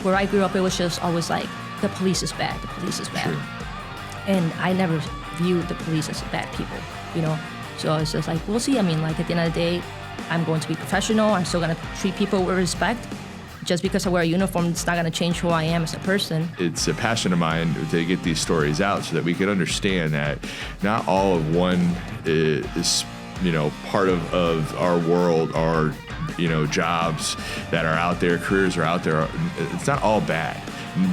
where I grew up, it was just always like, the police is bad, the police is bad. True. And I never viewed the police as bad people, you know? So it's just like, we'll see. I mean, like at the end of the day, I'm going to be professional. I'm still going to treat people with respect. Just because I wear a uniform, it's not going to change who I am as a person. It's a passion of mine to get these stories out so that we could understand that not all of one is, part of our world, our, jobs that are out there, careers are out there. It's not all bad.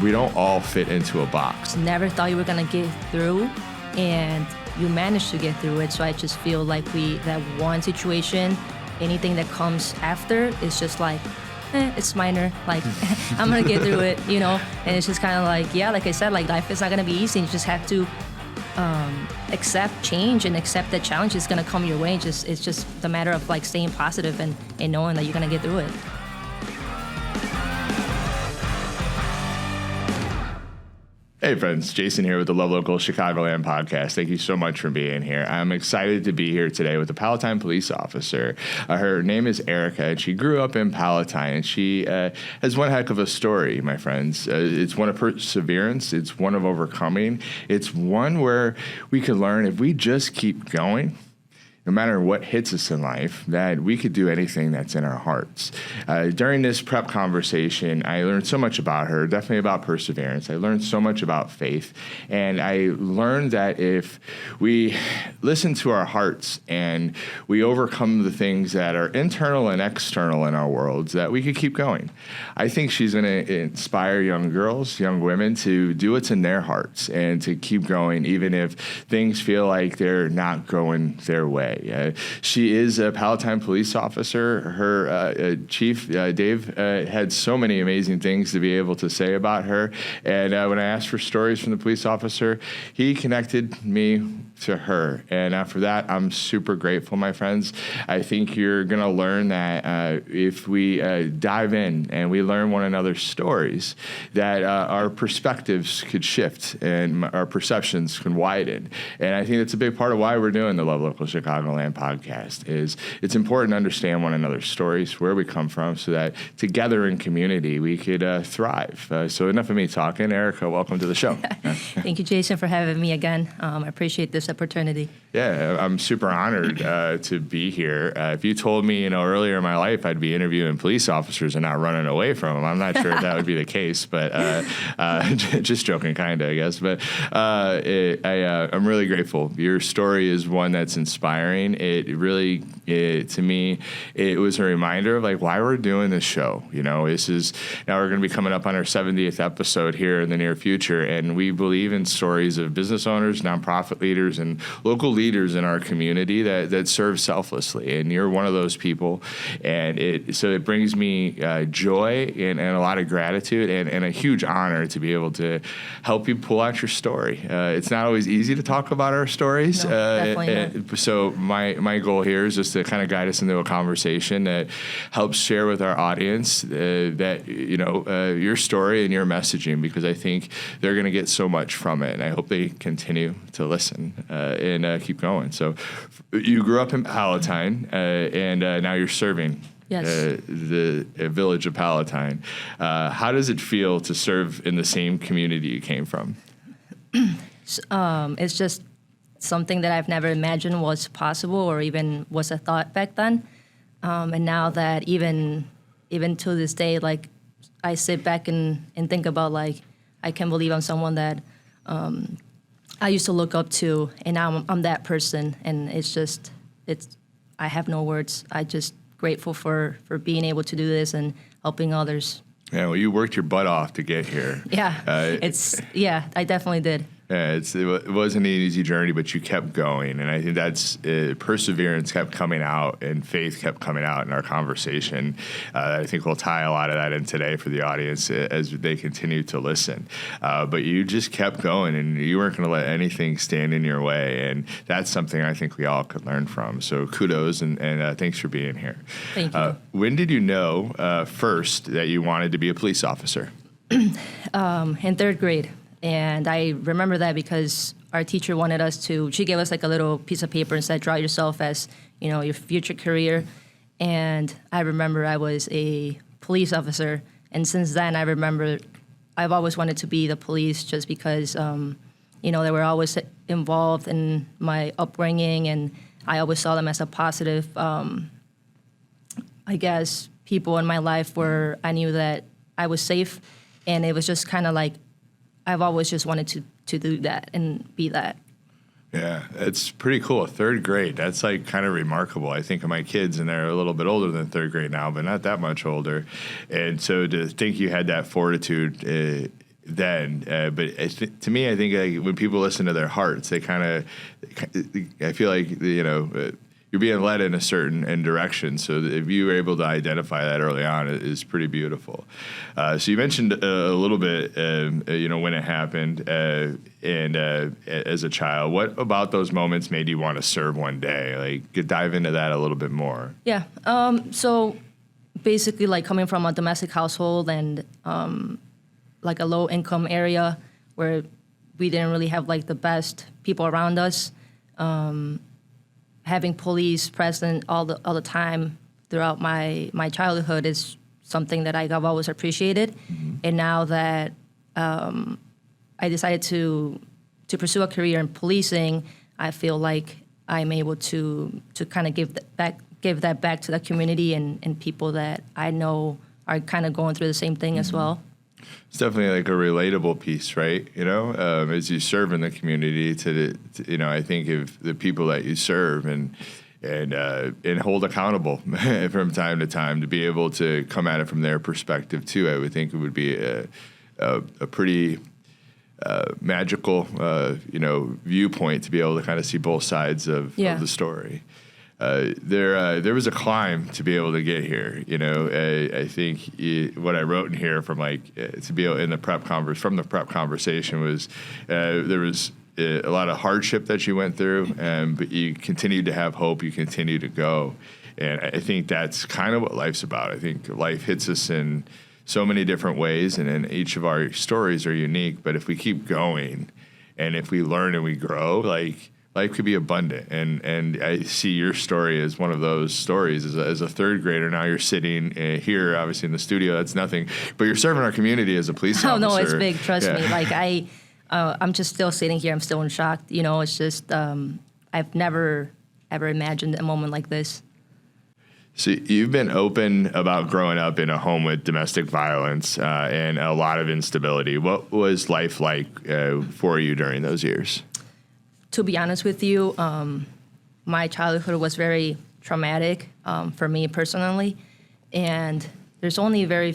We don't all fit into a box. Never thought you were going to get through, and you managed to get through it. So I just feel like that one situation, anything that comes after is just like, it's minor, like, I'm gonna get through it, and it's just kind of like, yeah, like I said, like, life is not gonna be easy, you just have to accept change and accept that challenge is gonna come your way. It's just the matter of, like, staying positive and knowing that you're gonna get through it. Hey friends, Jason here with the Love Local Chicagoland podcast. Thank you so much for being here. I'm excited to be here today with a Palatine police officer. Her name is Erica, and she grew up in Palatine, and she has one heck of a story, my friends. It's one of perseverance. It's one of overcoming. It's one where we can learn if we just keep going, no matter what hits us in life, that we could do anything that's in our hearts. During this prep conversation, I learned so much about her, definitely about perseverance. I learned so much about faith. And I learned that if we listen to our hearts and we overcome the things that are internal and external in our worlds, that we could keep going. I think she's going to inspire young girls, young women to do what's in their hearts and to keep going, even if things feel like they're not going their way. She is a Palatine police officer. Her chief, Dave, had so many amazing things to be able to say about her. And when I asked for stories from the police officer, he connected me to her. And for that, I'm super grateful, my friends. I think you're going to learn that if we dive in and we learn one another's stories, that our perspectives could shift and our perceptions can widen. And I think that's a big part of why we're doing the Love Local Chicagoland podcast. Is it's important to understand one another's stories, where we come from, so that together in community we could thrive. So enough of me talking. Erica, welcome to the show. Thank you, Jason, for having me again. I appreciate this opportunity. Yeah, I'm super honored to be here. If you told me, earlier in my life I'd be interviewing police officers and not running away from them, I'm not sure if that would be the case, but just joking, kind of, I guess. But I'm really grateful. Your story is one that's inspiring. It really, to me, it was a reminder of like why we're doing this show. This is now we're going to be coming up on our 70th episode here in the near future, and we believe in stories of business owners, nonprofit leaders, and local leaders in our community that serve selflessly, and you're one of those people. And it brings me joy and a lot of gratitude and a huge honor to be able to help you pull out your story. It's not always easy to talk about our stories. No, definitely not. So my goal here is just to kind of guide us into a conversation that helps share with our audience that your story and your messaging, because I think they're going to get so much from it, and I hope they continue to listen and keep going. So you grew up in Palatine, and now you're serving the village of Palatine. How does it feel to serve in the same community you came from? It's just something that I've never imagined was possible or even was a thought back then. And now that even to this day, like, I sit back and think about, like, I can't believe I'm someone that I used to look up to, and now I'm that person. And I have no words. I just grateful for being able to do this and helping others. Yeah, well, you worked your butt off to get here. Yeah, I definitely did. Yeah, it wasn't an easy journey, but you kept going, and I think that's perseverance kept coming out, and faith kept coming out in our conversation. I think we'll tie a lot of that in today for the audience as they continue to listen. But you just kept going, and you weren't going to let anything stand in your way, and that's something I think we all could learn from. So kudos, and thanks for being here. Thank you. When did you know first that you wanted to be a police officer? In third grade. And I remember that because our teacher wanted us she gave us like a little piece of paper and said, draw yourself as, your future career. And I remember I was a police officer, And since then, I remember I've always wanted to be the police just because, they were always involved in my upbringing, and I always saw them as a positive, I guess, people in my life where I knew that I was safe. And it was just kind of like I've always just wanted to do that and be that. Yeah, it's pretty cool. 3rd grade, that's like kind of remarkable. I think of my kids, and they're a little bit older than 3rd grade now, but not that much older. And so to think you had that fortitude then, but to me, I think like, when people listen to their hearts, they I feel like, you're being led in a certain direction. So if you were able to identify that early on, it is pretty beautiful. So you mentioned a little bit, when it happened, and as a child. What about those moments made you want to serve one day? Like, dive into that a little bit more. Yeah. So basically, like coming from a domestic household and like a low income area where we didn't really have like the best people around us. Having police present all the time throughout my childhood is something that I've always appreciated. Mm-hmm. And now that I decided to pursue a career in policing, I feel like I'm able to kind of give that back to the community and people that I know are kind of going through the same thing, mm-hmm. as well. It's definitely like a relatable piece, right? As you serve in the community, I think of the people that you serve and hold accountable from time to time, to be able to come at it from their perspective too. I would think it would be a pretty magical, viewpoint to be able to kind of see both sides of the story. There was a climb to be able to get here. I think what I wrote in here from to be able in the prep conversation was there was a lot of hardship that you went through, but you continued to have hope. You continue to go, and I think that's kind of what life's about. I think life hits us in so many different ways, and then each of our stories are unique. But if we keep going, and if we learn and we grow, life could be abundant, and I see your story as one of those stories. As a 3rd grader, now you're sitting here, obviously in the studio. That's nothing, but you're serving our community as a police officer. Oh no, it's big. Trust me. I'm just still sitting here. I'm still in shock. It's just I've never ever imagined a moment like this. So you've been open about growing up in a home with domestic violence and a lot of instability. What was life like for you during those years? To be honest with you, my childhood was very traumatic for me personally, and there's only very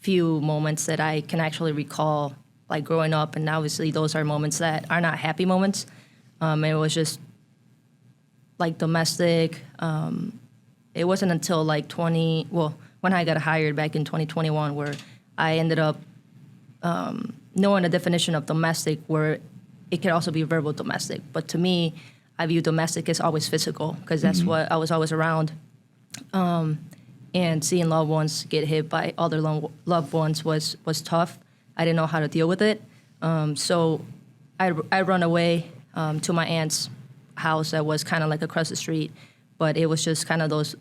few moments that I can actually recall, like growing up, and obviously those are moments that are not happy moments. It was just like domestic. It wasn't until when I got hired back in 2021 where I ended up knowing the definition of domestic, where it could also be verbal domestic. But to me, I view domestic as always physical, because that's mm-hmm. what I was always around. And seeing loved ones get hit by other loved ones was tough. I didn't know how to deal with it. So I run away to my aunt's house that was kind of like across the street. But it was just kind of those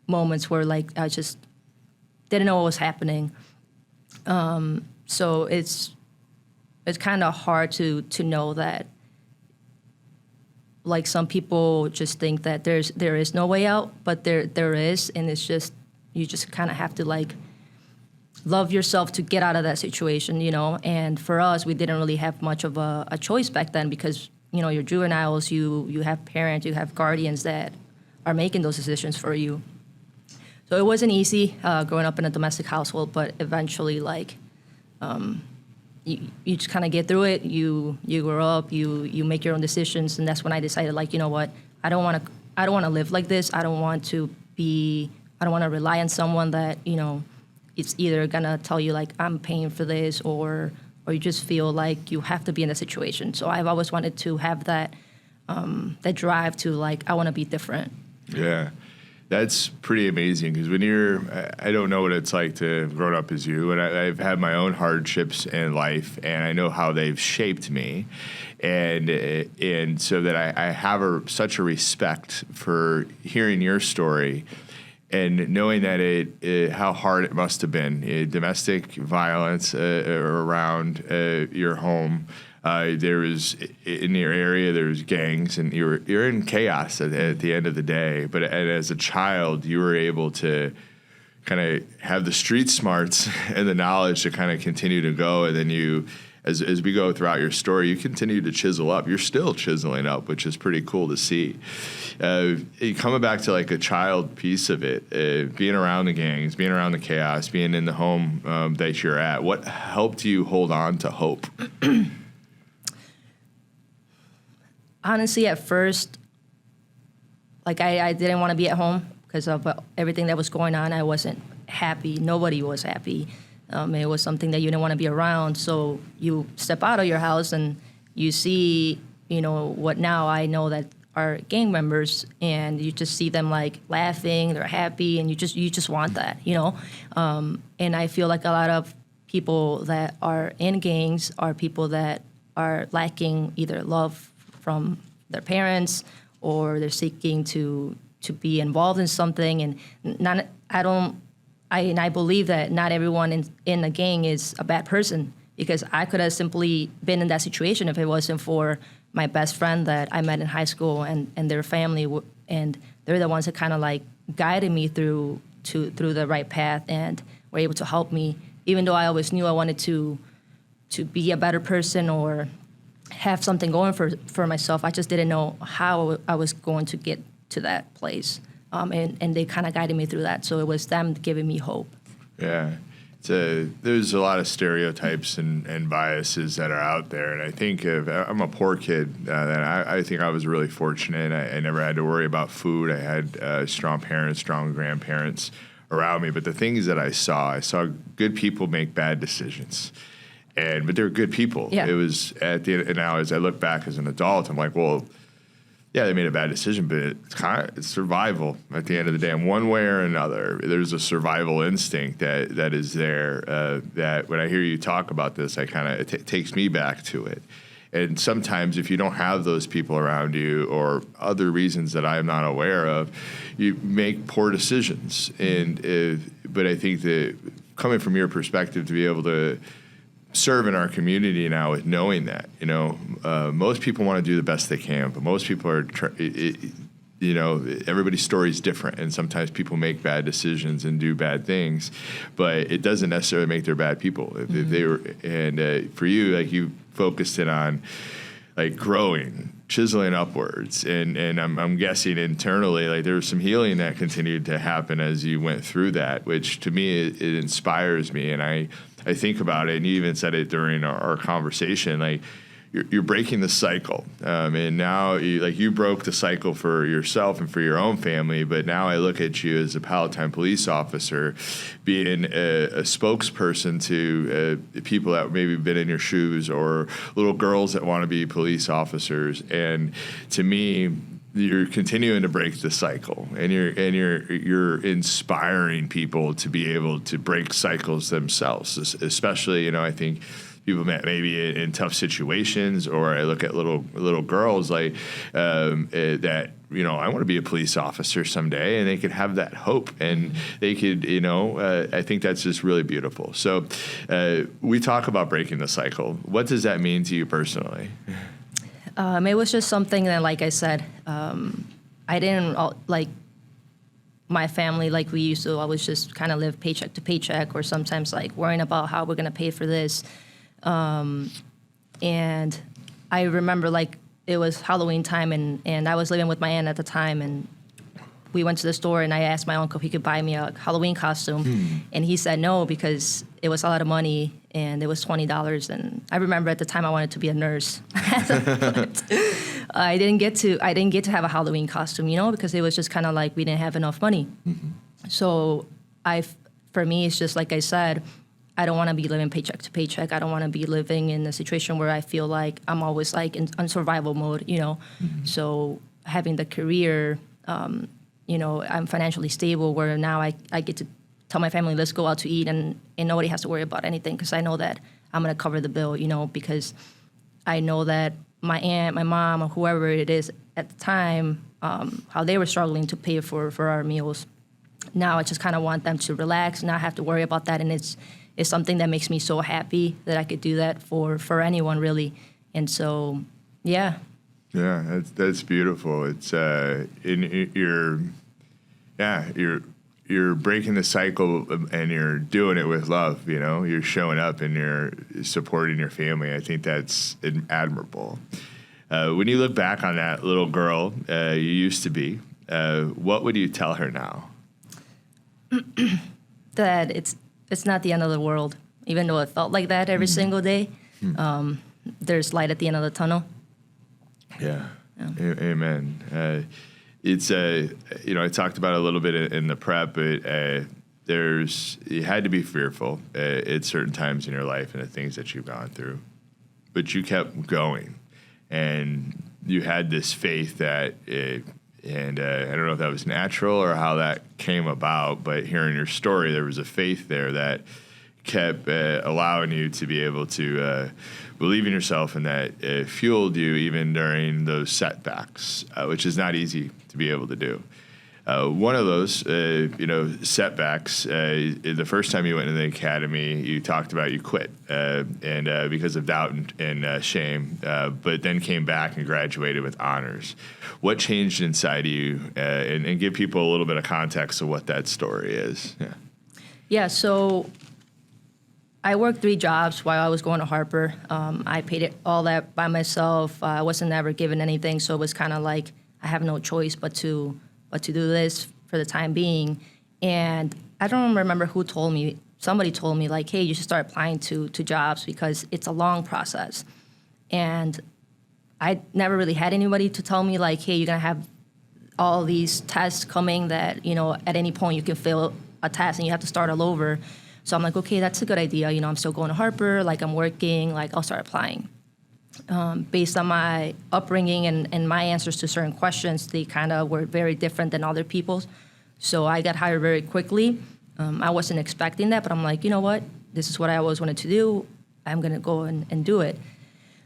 moments where I just didn't know what was happening. So it's kind of hard to know that, like, some people just think that there is no way out, but there is, and it's just, you just kind of have to love yourself to get out of that situation, And for us, we didn't really have much of a choice back then, because you're juveniles, you have parents, you have guardians that are making those decisions for you. So it wasn't easy growing up in a domestic household, but eventually, you just kind of get through it. You grow up, you make your own decisions, and that's when I decided, you know what, I don't want to live like this. I don't want to rely on someone that it's either gonna tell you I'm paying for this, or you just feel like you have to be in a situation. So I've always wanted to have that drive to I want to be different. Yeah. That's pretty amazing, because when I don't know what it's like to have grown up as you, and I've had my own hardships in life, and I know how they've shaped me, and so that I have such a respect for hearing your story and knowing that how hard it must have been, domestic violence around your home. There was in your area, there was gangs, and you're in chaos at the end of the day. But as a child, you were able to kind of have the street smarts and the knowledge to kind of continue to go. And then you, as we go throughout your story, you continue to chisel up. You're still chiseling up, which is pretty cool to see. Coming back to like a child piece of it, being around the gangs, being around the chaos, being in the home that you're at, what helped you hold on to hope? Honestly, at first, like I didn't want to be at home because of everything that was going on. I wasn't happy. Nobody was happy. It was something that you didn't want to be around. So you step out of your house and you see, what now I know that are gang members, and you just see them like laughing, they're happy, and you just want that, And I feel like a lot of people that are in gangs are people that are lacking either love from their parents, or they're seeking to be involved in something. And I believe that not everyone in a gang is a bad person, because I could have simply been in that situation if it wasn't for my best friend that I met in high school and their family, and they're the ones that kind of like guided me through the right path and were able to help me, even though I always knew I wanted to be a better person or have something going for myself. I just didn't know how I was going to get to that place. And they kind of guided me through that. So it was them giving me hope. Yeah. There's a lot of stereotypes and biases that are out there. And I think I'm a poor kid, and I think I was really fortunate. I never had to worry about food. I had strong parents, strong grandparents around me. But the things that I saw good people make bad decisions. But they're good people. Yeah. It was at the end, and now as I look back as an adult, I'm like, well, yeah, they made a bad decision, but it's survival at the end of the day. And one way or another, there's a survival instinct that is there. That when I hear you talk about this, it takes me back to it. And sometimes if you don't have those people around you, or other reasons that I am not aware of, you make poor decisions. But I think that coming from your perspective, to be able to serve in our community now with knowing that, most people want to do the best they can, but most people are, everybody's story is different, and sometimes people make bad decisions and do bad things, but it doesn't necessarily make them bad people. Mm-hmm. If they were, for you, like you focused it on, like growing, chiseling upwards, and I'm guessing internally, like there was some healing that continued to happen as you went through that, which to me it inspires me, and I think about it, and you even said it during our conversation, like you're breaking the cycle, and now you broke the cycle for yourself and for your own family, but now I look at you as a Palatine police officer, being a spokesperson to people that maybe been in your shoes, or little girls that want to be police officers, and to me, you're continuing to break the cycle, and you're inspiring people to be able to break cycles themselves, especially, I think people maybe in tough situations, or I look at little girls like that, I want to be a police officer someday, and they could have that hope, and they could, I think that's just really beautiful. So we talk about breaking the cycle. What does that mean to you personally? It was just something that, like I said, I didn't like my family like we used to. I was just kind of live paycheck to paycheck, or sometimes like worrying about how we're going to pay for this. And I remember like it was Halloween time, and I was living with my aunt at the time, and we went to the store, and I asked my uncle if he could buy me a Halloween costume, and he said no, because it was a lot of money, and it was $20. And I remember at the time I wanted to be a nurse. But I didn't get to have a Halloween costume, because it was just kind of like we didn't have enough money. Mm-hmm. So for me, it's just like I said, I don't want to be living paycheck to paycheck. I don't want to be living in a situation where I feel like I'm always like in survival mode, Mm-hmm. So having the career, I'm financially stable, where now I get to tell my family, let's go out to eat, and nobody has to worry about anything, because I know that I'm going to cover the bill, because I know that my aunt, my mom, or whoever it is at the time, how they were struggling to pay for our meals. now I just kind of want them to relax, not have to worry about that. And it's something that makes me so happy that I could do that for anyone, really. And so, yeah. Yeah, that's beautiful. It's you're breaking the cycle and you're doing it with love. You know, you're showing up and you're supporting your family. I think that's admirable. When you look back on that little girl you used to be, what would you tell her now? That it's not the end of the world, even though it felt like that every single day. There's light at the end of the tunnel. Yeah. Amen. It's I talked about it a little bit in the prep, but you had to be fearful at certain times in your life and the things that you've gone through, but you kept going, and you had this faith that. And I don't know if that was natural or how that came about, but hearing your story, there was a faith there that kept allowing you to be able to believe in yourself, and that fueled you even during those setbacks, which is not easy to be able to do. One of those, setbacks, the first time you went into the academy, you talked about you quit and because of doubt and shame, but then came back and graduated with honors. What changed inside of you? And give people a little bit of context of what that story is. Yeah, so I worked 3 jobs while I was going to Harper. I paid it all that by myself. I wasn't ever given anything, so it was kind of like I have no choice but to do this for the time being. And I don't remember who told me. Somebody told me, like, hey, you should start applying to jobs because it's a long process. And I never really had anybody to tell me, like, hey, you're going to have all these tests coming that, at any point you can fail a test and you have to start all over. So I'm like, okay, that's a good idea. I'm still going to Harper, like I'm working, like I'll start applying. Based on my upbringing and my answers to certain questions, they kind of were very different than other people's. So I got hired very quickly. I wasn't expecting that, but I'm like, you know what? This is what I always wanted to do. I'm going to go and do it.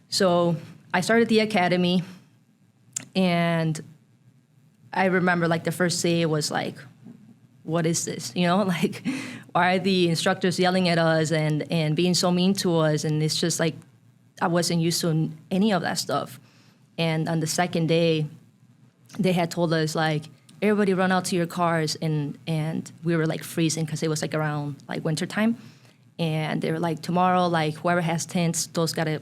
So I started the academy, and I remember like the first day it was like, what is this? Like, why are the instructors yelling at us and being so mean to us? And it's just like, I wasn't used to any of that stuff. And on the second day, they had told us, like, everybody run out to your cars. And we were, like, freezing because it was, like, around, like, wintertime. And they were like, tomorrow, like, whoever has tents, those got to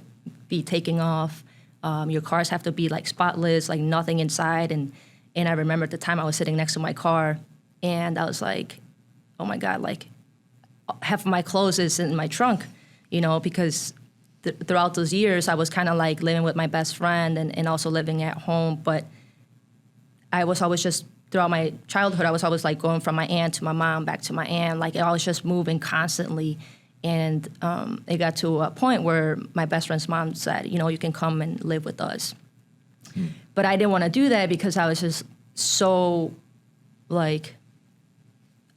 be taken off. Your cars have to be, like, spotless, like, nothing inside. And I remember at the time I was sitting next to my car, and I was like, oh, my God, like, half of my clothes is in my trunk, because throughout those years, I was kind of like living with my best friend and also living at home. But I was always just, throughout my childhood, I was always like going from my aunt to my mom, back to my aunt. Like I was just moving constantly. And it got to a point where my best friend's mom said, you can come and live with us. But I didn't want to do that because I was just so, like,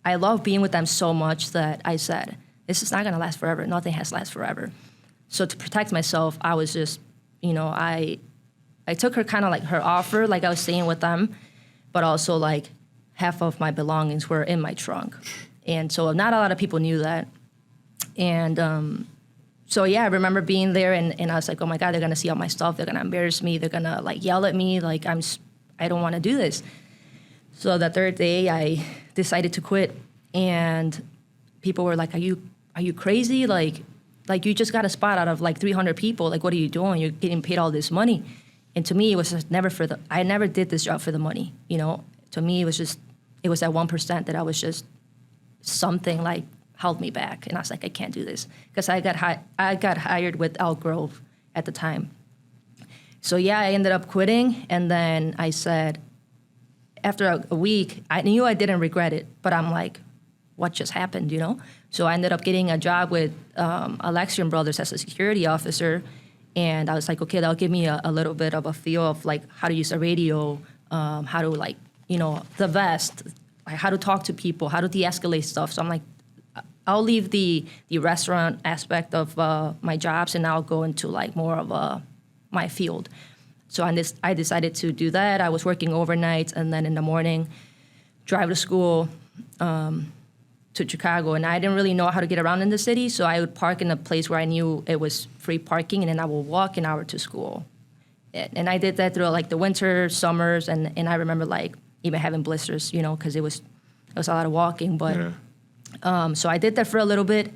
I love being with them so much that I said, this is not going to last forever. Nothing has lasted forever. So to protect myself, I was just, I took her kind of like her offer, like I was staying with them, but also like half of my belongings were in my trunk. And so not a lot of people knew that. And so, yeah, I remember being there and I was like, oh my God, they're going to see all my stuff. They're going to embarrass me. They're going to like yell at me. Like I don't want to do this. So the third day I decided to quit, and people were like, are you crazy? Like you just got a spot out of like 300 people. Like, what are you doing? You're getting paid all this money. And to me, it was just never I never did this job for the money. To me, it was that 1% that I was just something like held me back. And I was like, I can't do this. Because I got hired with Elk Grove at the time. So yeah, I ended up quitting. And then I said, after a week, I knew I didn't regret it, but I'm like, what just happened, So I ended up getting a job with Alexian Brothers as a security officer, and I was like, okay, that'll give me a little bit of a feel of like how to use a radio, how to like, the vest, like how to talk to people, how to de-escalate stuff. So I'm like, I'll leave the restaurant aspect of my jobs, and I'll go into like more of my field. So I decided to do that. I was working overnight, and then in the morning, drive to school, to Chicago, and I didn't really know how to get around in the city, so I would park in a place where I knew it was free parking, and then I would walk an hour to school. And I did that through like the winter, summers, and I remember like even having blisters, you know, because it was a lot of walking. But so I did that for a little bit,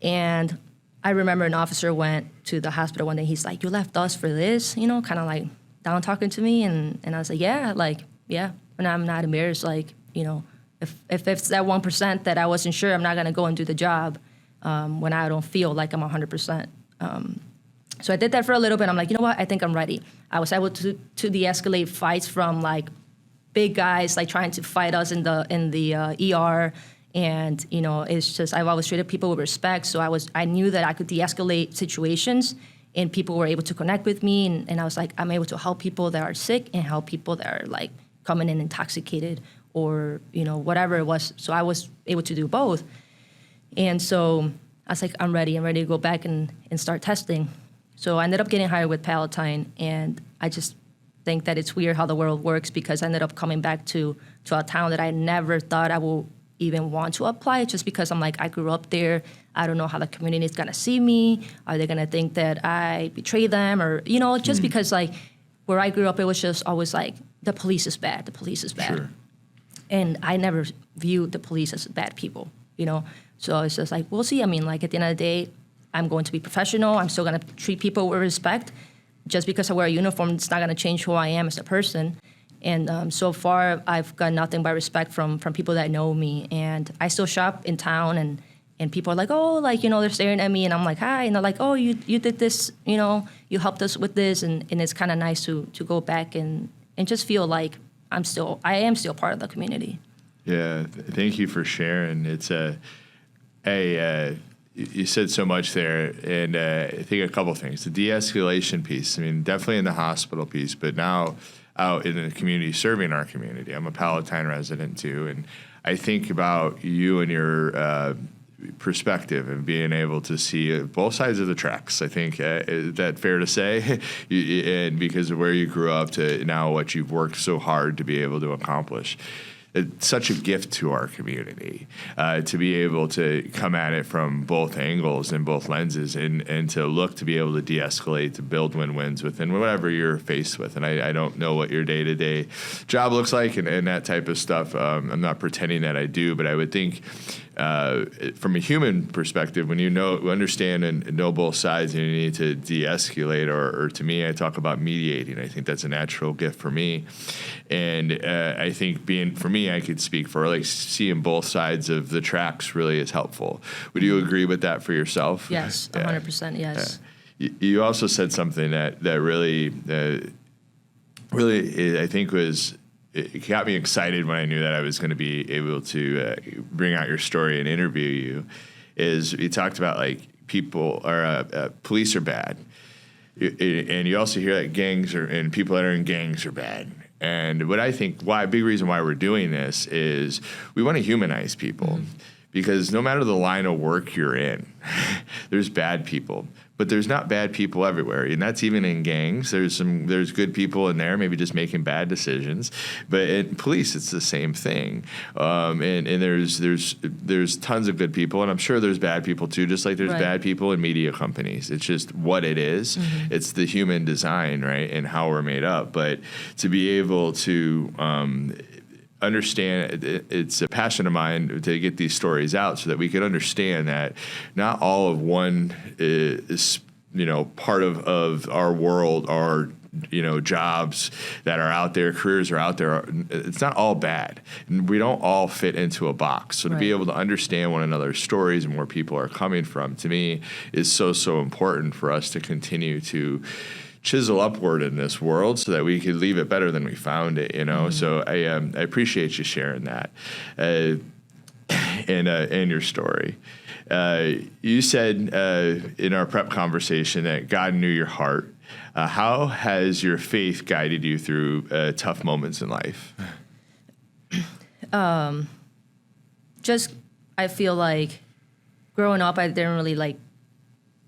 and I remember an officer went to the hospital one day. He's like, "You left us for this," you know, kind of like down talking to me, and I was like, "Yeah, and I'm not embarrassed, like, you know." If it's that 1% that I wasn't sure, I'm not going to go and do the job when I don't feel like I'm 100%. So I did that for a little bit. I'm like, you know what? I think I'm ready. I was able to de-escalate fights from like big guys like trying to fight us in the ER, and you know, it's just I've always treated people with respect. So I knew that I could de-escalate situations, and people were able to connect with me, and I was like, I'm able to help people that are sick and help people that are like coming in intoxicated, or, you know, whatever it was. So I was able to do both. And so I was like, I'm ready to go back and start testing. So I ended up getting hired with Palatine, and I just think that it's weird how the world works, because I ended up coming back to a town that I never thought I would even want to apply, just because I'm like, I grew up there. I don't know how the community is going to see me. Are they going to think that I betray them? Or, you know, just because like where I grew up, it was just always like, the police is bad. The police is bad. Sure. And I never viewed the police as bad people, you know? So it's just like, we'll see. I mean, like, at the end of the day, I'm going to be professional. I'm still going to treat people with respect. Just because I wear a uniform, it's not going to change who I am as a person. And so far, I've got nothing but respect from people that know me. And I still shop in town, and people are like, oh, like, you know, they're staring at me. And I'm like, hi. And they're like, oh, you did this, you know, you helped us with this. And it's kind of nice to go back and just feel like I am still part of the community. Yeah, thank you for sharing. It's you said so much there, and I think a couple things. The de-escalation piece, I mean, definitely in the hospital piece, but now out in the community, serving our community. I'm a Palatine resident too, and I think about you and your perspective and being able to see both sides of the tracks. I think is that fair to say? And because of where you grew up to now what you've worked so hard to be able to accomplish. It's such a gift to our community to be able to come at it from both angles and both lenses, and to look to be able to de-escalate, to build win-wins within whatever you're faced with. And I don't know what your day-to-day job looks like and that type of stuff. I'm not pretending that I do, but I would think from a human perspective, when you understand and know both sides, and you need to de-escalate, or to me, I talk about mediating. I think that's a natural gift for me. And I think for me, I could speak for like seeing both sides of the tracks really is helpful. Would you agree with that for yourself? Yes, 100%, yes. You also said something that really, I think it got me excited when I knew that I was going to be able to bring out your story and interview you. Is you talked about like people or police are bad, and you also hear that gangs and people that are in gangs are bad. And what I think, a big reason why we're doing this is we want to humanize people, because no matter the line of work you're in, there's bad people. But there's not bad people everywhere, and that's even in gangs. There's good people in there, maybe just making bad decisions. But in police, it's the same thing. And there's tons of good people, and I'm sure there's bad people too. Just like there's bad people in media companies. It's just what it is. It's the human design, right, and how we're made up. But to be able to understand, it's a passion of mine to get these stories out so that we can understand that not all of one is, part of our world, our, jobs that are out there, careers are out there. It's not all bad. We don't all fit into a box. So to be able to understand one another's stories and where people are coming from, to me, is so, so important for us to continue to chisel upward in this world so that we could leave it better than we found it, So I appreciate you sharing that and your story. You said in our prep conversation that God knew your heart. How has your faith guided you through tough moments in life? I feel like growing up, I didn't really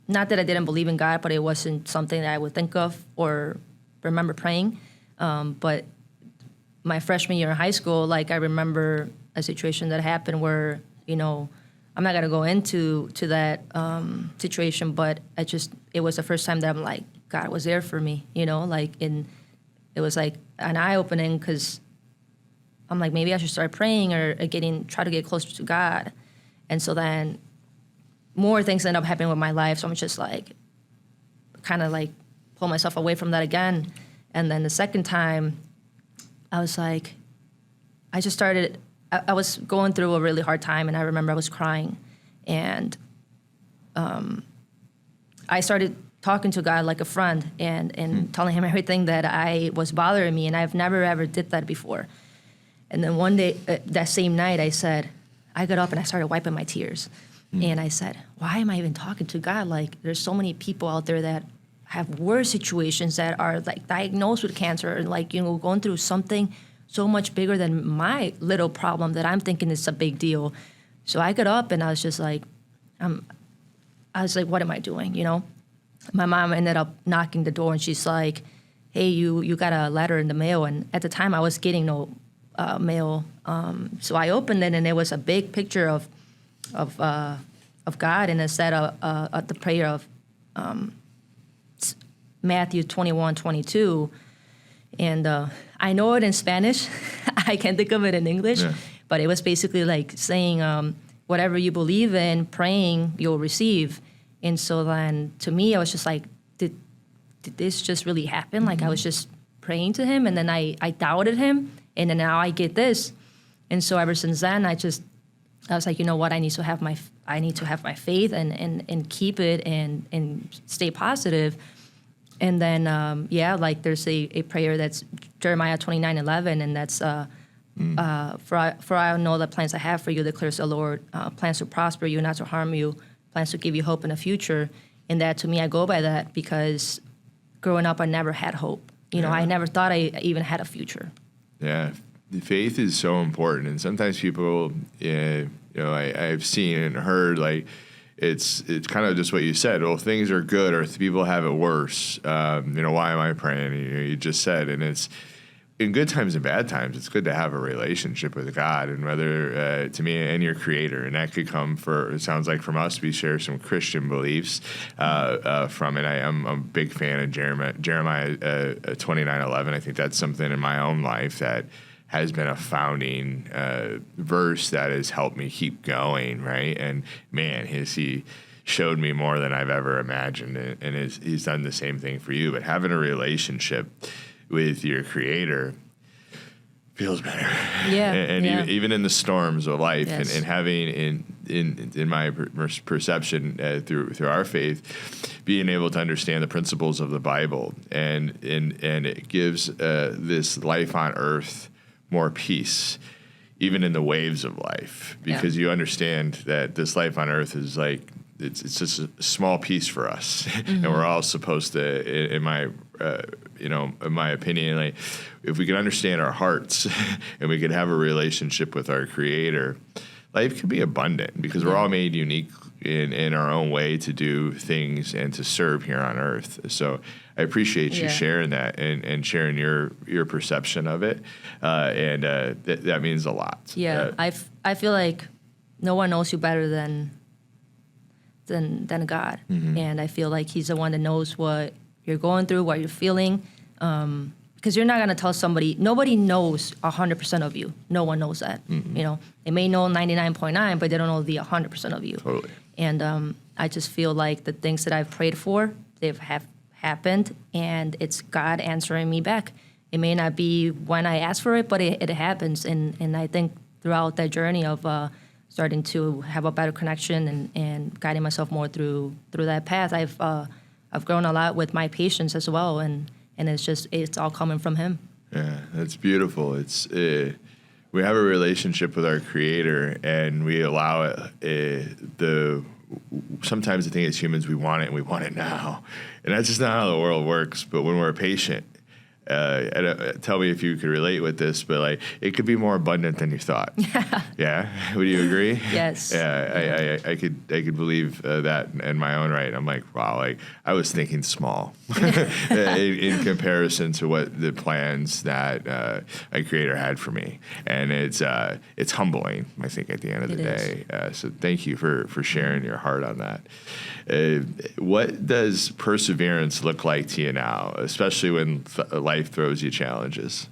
not that I didn't believe in God, but it wasn't something that I would think of or remember praying. But my freshman year in high school, I remember a situation that happened where, you know, I'm not gonna go into that situation, but it was the first time that I'm like, God was there for me, you know, like it was like an eye opening because I'm like, maybe I should start praying or try to get closer to God. And so then more things end up happening with my life. So I'm just like, kind of like pull myself away from that again. And then the second time I was like, I was going through a really hard time, and I remember I was crying, and I started talking to God like a friend and telling him everything that was bothering me, and I've never ever did that before. And then one day, that same night, I got up and I started wiping my tears, and I said, why am I even talking to God? Like, there's so many people out there that have worse situations, that are like diagnosed with cancer and like, you know, going through something so much bigger than my little problem that I'm thinking is a big deal. So I got up and I was just like, what am I doing, you know? My mom ended up knocking the door, and she's like, hey, you got a letter in the mail. And at the time I was getting no mail. So I opened it, and it was a big picture of God, and it said the prayer of Matthew 21:22. And I know it in Spanish. I can't think of it in English. Yeah. But it was basically like saying, whatever you believe in, praying, you'll receive. And so then to me, I was just like, did this just really happen? Like, I was just praying to him, and then I doubted him, and then now I get this. And so ever since then, I was like, you know what? I need to have my faith and keep it and stay positive. And then, like there's a prayer that's Jeremiah 29:11, and that's for I know the plans I have for you, declares the Lord, plans to prosper you, not to harm you, plans to give you hope in the future. And that, to me, I go by that because growing up, I never had hope. You know, I never thought I even had a future. Yeah, the faith is so important, and sometimes people, you know, I've seen and heard like. It's kind of just what you said. Well, things are good, or people have it worse. You know, why am I praying? You just said, and it's in good times and bad times. It's good to have a relationship with God, and whether to me and your Creator, and that could come it sounds like from us. We share some Christian beliefs from it. I'm a big fan of Jeremiah 29:11. I think that's something in my own life that has been a founding verse that has helped me keep going, right? And man, he showed me more than I've ever imagined, and he's done the same thing for you. But having a relationship with your Creator feels better. Yeah. And even in the storms of life, yes. and having in my perception through our faith, being able to understand the principles of the Bible, and it gives this life on earth more peace, even in the waves of life, because you understand that this life on earth is like, it's just a small piece for us, and we're all supposed to, in my opinion, like, if we can understand our hearts and we can have a relationship with our Creator, life can be abundant, because we're all made unique in our own way to do things and to serve here on earth. So I appreciate you sharing that and sharing your perception of it, and that means a lot. Yeah, I feel like no one knows you better than God, and I feel like He's the one that knows what you're going through, what you're feeling, because you're not gonna tell somebody. Nobody knows 100% of you. No one knows that. You know, they may know 99.9, but they don't know the 100% of you. Totally. And I just feel like the things that I've prayed for, have happened, and it's God answering me back. It may not be when I ask for it, but it happens. And I think throughout that journey of starting to have a better connection and guiding myself more through that path, I've grown a lot with my patience as well, and it's all coming from Him. Yeah, that's beautiful. It's we have a relationship with our Creator, and we allow it. Sometimes the thing as humans, we want it, and we want it now, and that's just not how the world works. But when we're patient, Tell me if you could relate with this, but like it could be more abundant than you thought. Yeah. Would you agree? Yes. Yeah. I could believe that in my own right. I'm like, wow, like I was thinking small in comparison to what the plans that my creator had for me. And it's humbling, I think, at the end of the day. So thank you for sharing your heart on that. What does perseverance look like to you now, especially when life throws you challenges?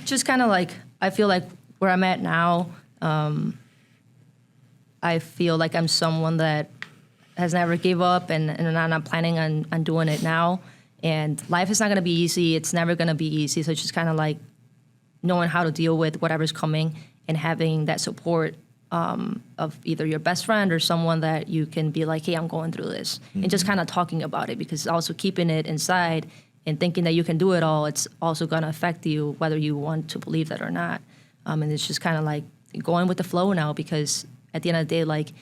Just kind of like, I feel like where I'm at now, I feel like I'm someone that has never gave up, and I'm not planning on doing it now. And life is not going to be easy. It's never going to be easy. So it's just kind of like knowing how to deal with whatever's coming and having that support of either your best friend or someone that you can be like, hey, I'm going through this. And just kind of talking about it, because also keeping it inside and thinking that you can do it all, it's also going to affect you whether you want to believe that or not. And it's just kind of like going with the flow now, because at the end of the day, like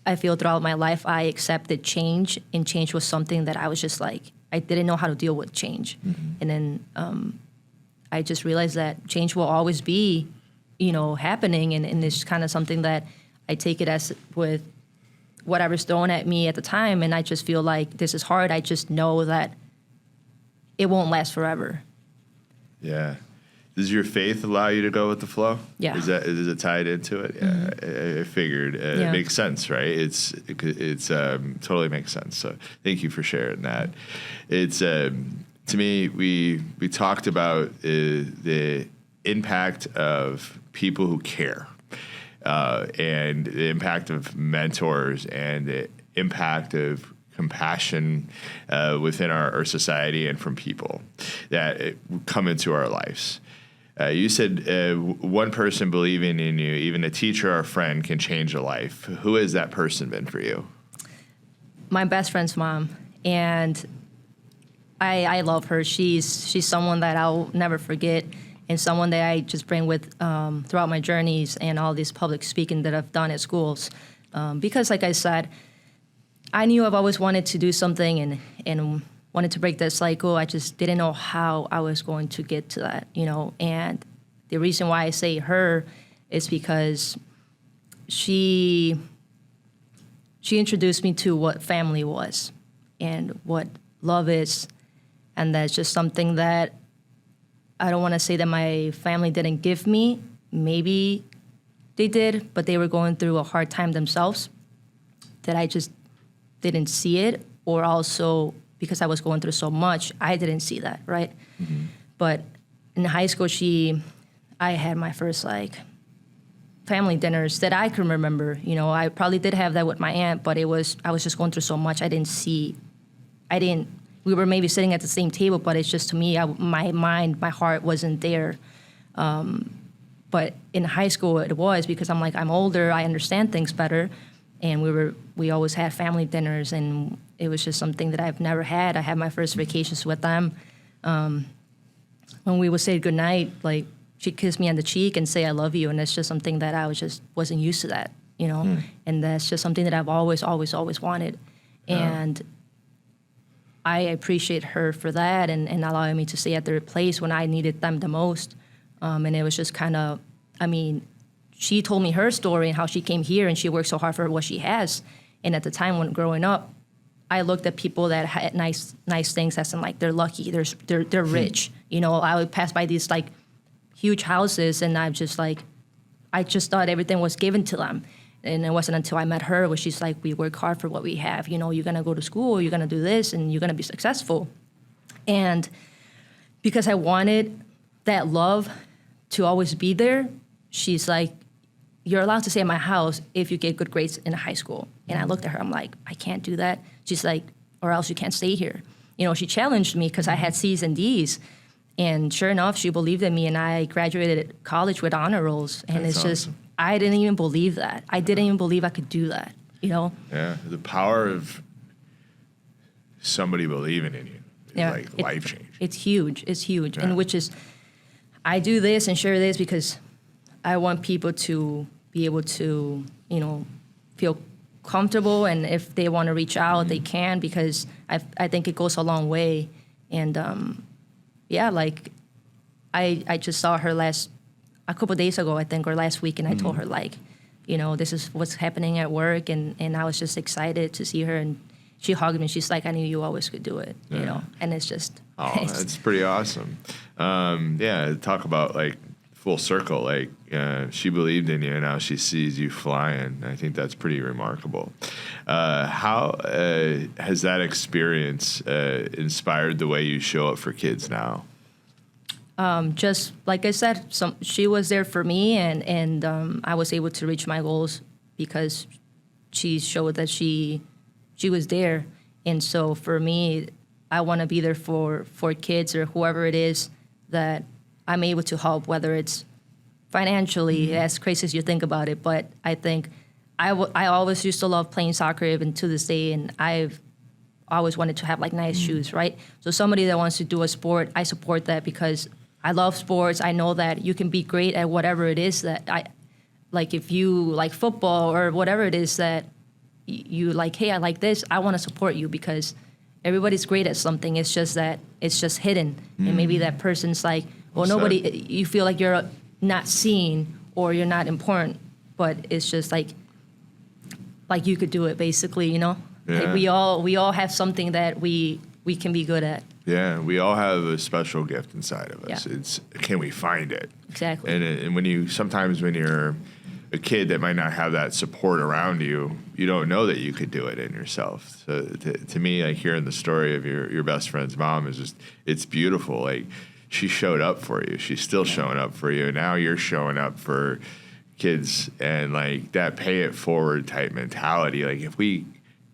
I feel throughout my life, I accepted change, and change was something that I was just like, I didn't know how to deal with change. And then I just realized that change will always be, happening, and it's kind of something that I take it as with whatever's thrown at me at the time, and I just feel like this is hard. I just know that it won't last forever. Yeah. Does your faith allow you to go with the flow? Yeah. Is it tied into it? Yeah, I figured it makes sense, right? It's totally makes sense. So thank you for sharing that. It's to me, we talked about the impact of people who care, and the impact of mentors, and the impact of compassion within our society and from people that come into our lives. You said one person believing in you, even a teacher or a friend, can change a life. Who has that person been for you? My best friend's mom, and I love her. She's someone that I'll never forget, and someone that I just bring with throughout my journeys and all this public speaking that I've done at schools. Because, like I said, I knew I've always wanted to do something and wanted to break that cycle. I just didn't know how I was going to get to that, And the reason why I say her is because she introduced me to what family was and what love is. And that's just something that I don't want to say that my family didn't give me. Maybe they did, but they were going through a hard time themselves that I just didn't see it, or also because I was going through so much, I didn't see that, right? But in high school, I had my first family dinners that I can remember. I probably did have that with my aunt, but I was just going through so much. We were maybe sitting at the same table, but it's just, to me, my heart wasn't there. But in high school, it was, because I'm older, I understand things better. And we always had family dinners, and it was just something that I've never had. I had my first vacations with them. When we would say goodnight, she'd kiss me on the cheek and say, I love you. And that's just something that I wasn't used to that, And that's just something that I've always, always, always wanted. And I appreciate her for that and allowing me to stay at their place when I needed them the most. And it was just kind of, she told me her story and how she came here and she worked so hard for what she has. And at the time when growing up, I looked at people that had nice things as in they're lucky, they're rich. I would pass by these huge houses, and I'm just I just thought everything was given to them. And it wasn't until I met her where she's like, we work hard for what we have. You're going to go to school, you're going to do this, and you're going to be successful. And because I wanted that love to always be there, she's like, you're allowed to stay at my house if you get good grades in high school. And I looked at her, I'm like, I can't do that. She's like, or else you can't stay here. She challenged me because I had C's and D's. And sure enough, she believed in me, and I graduated college with honor rolls. And That's it's just, awesome. I didn't even believe that. I didn't even believe I could do that, Yeah, the power of somebody believing in you is life change. It's huge. It's huge. Yeah. And which is, I do this and share this because I want people to be able to, feel comfortable, and if they want to reach out, they can, because I think it goes a long way. And yeah, like I just saw her a couple days ago, I think, or last week, and I told her like, you know, this is what's happening at work, and I was just excited to see her, and she hugged me. She's like, I knew you always could do it, you know, and it's just. That's pretty awesome. Yeah, talk about like full circle. Like she believed in you, and now she sees you flying. I think that's pretty remarkable. How has that experience inspired the way you show up for kids now? Just like I said, she was there for me, and I was able to reach my goals because she showed that she was there. And so for me, I want to be there for kids or whoever it is that I'm able to help, whether it's financially, as crazy as you think about it. But I think I always used to love playing soccer, even to this day, and I've always wanted to have like nice shoes, right? So somebody that wants to do a sport, I support that because I love sports. I know that you can be great at whatever it is that like if you like football or whatever it is that you like, hey, I like this, I want to support you because everybody's great at something. It's just that it's just hidden. And maybe that person's like, well, nobody, you feel like you're not seen or you're not important, but it's just like you could do it basically, you know? Yeah. Like we all have something that we can be good at. Yeah, we all have a special gift inside of us. Yeah. It's can we find it? Exactly. And when you're a kid that might not have that support around you, you don't know that you could do it in yourself. So to me, like hearing the story of your best friend's mom is just, it's beautiful. Like she showed up for you. She's still showing up for you. Now you're showing up for kids, and like that pay it forward type mentality. Like if we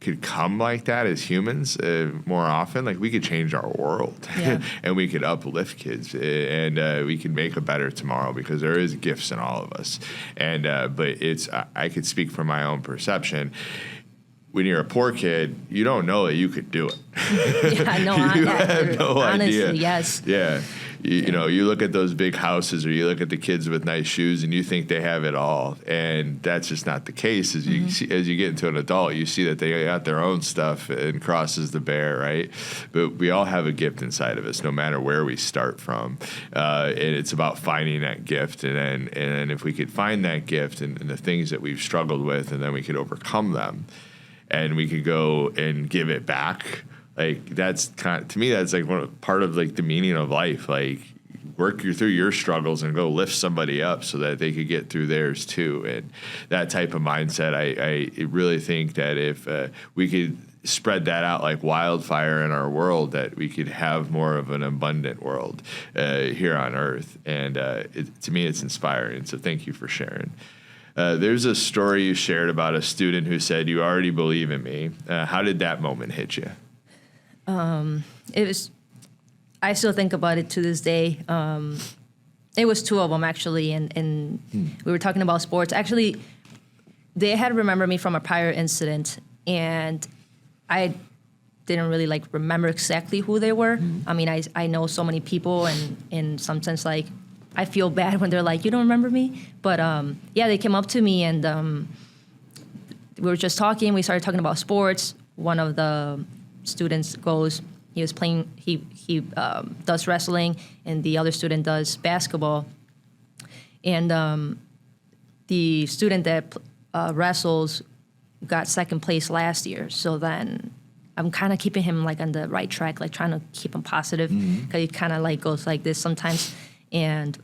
could come like that as humans more often, like we could change our world. Yeah. And we could uplift kids, and we could make a better tomorrow because there is gifts in all of us. And but I could speak from my own perception. When you're a poor kid, you don't know that you could do it. Yeah, no, you have no honestly, idea. Yes. Yeah. You know, you look at those big houses or you look at the kids with nice shoes and you think they have it all. And that's just not the case. As you get into an adult, you see that they got their own stuff and crosses the bear, right? But we all have a gift inside of us, no matter where we start from. And it's about finding that gift. And then if we could find that gift and the things that we've struggled with, and then we could overcome them, and we could go and give it back. Like that's to me, that's like part of like the meaning of life. Like work through your struggles and go lift somebody up so that they could get through theirs too. And that type of mindset, I really think that if we could spread that out like wildfire in our world, that we could have more of an abundant world here on Earth. And to me, it's inspiring. So thank you for sharing. There's a story you shared about a student who said, "You already believe in me." How did that moment hit you? It was. I still think about it to this day. It was two of them actually, and we were talking about sports. Actually, they had remembered me from a prior incident, and I didn't really like remember exactly who they were. I mean, I know so many people, and in some sense, like I feel bad when they're like, "You don't remember me," but yeah, they came up to me and we were just talking. We started talking about sports. One of the students goes, he was playing, he does wrestling, and the other student does basketball. And the student that wrestles got second place last year. So then I'm kind of keeping him like on the right track, like trying to keep him positive, because he kind of like goes like this sometimes. And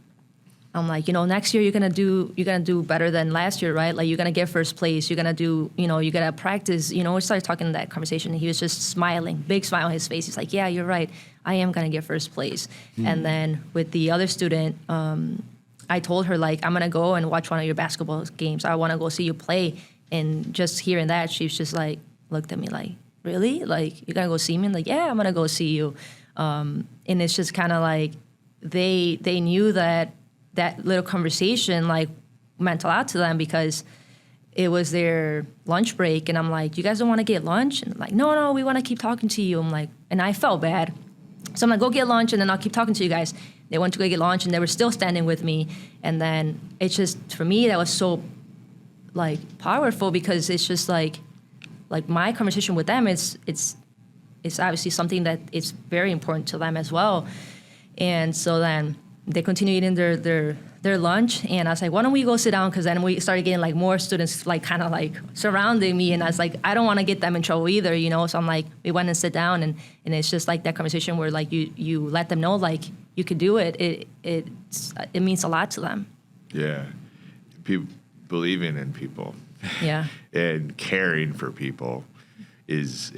I'm like, next year you're gonna do better than last year, right? Like you're gonna get first place. You're gonna do, you gotta practice. We started talking in that conversation, and he was just smiling, big smile on his face. He's like, yeah, you're right. I am gonna get first place. And then with the other student, I told her like, I'm gonna go and watch one of your basketball games. I want to go see you play. And just hearing that, she was just like, looked at me like, really? Like you're gonna go see me? And like, yeah, I'm gonna go see you. And it's just kind of like they knew that little conversation like meant a lot to them, because it was their lunch break, and I'm like, you guys don't want to get lunch? And like, no, we want to keep talking to you. I'm like, and I felt bad. So I'm like, go get lunch, and then I'll keep talking to you guys. They went to go get lunch, and they were still standing with me. And then it's just, for me, that was so like powerful, because it's just like my conversation with them, it's obviously something that is very important to them as well. And so then they continue eating their lunch, and I was like, why don't we go sit down? Because then we started getting like more students like kind of like surrounding me, and I was like, I don't want to get them in trouble either, you know. So I'm like, we went and sit down, and it's just like that conversation where like you let them know like you could do it. It means a lot to them. Yeah, people believing in people. Yeah. And caring for people is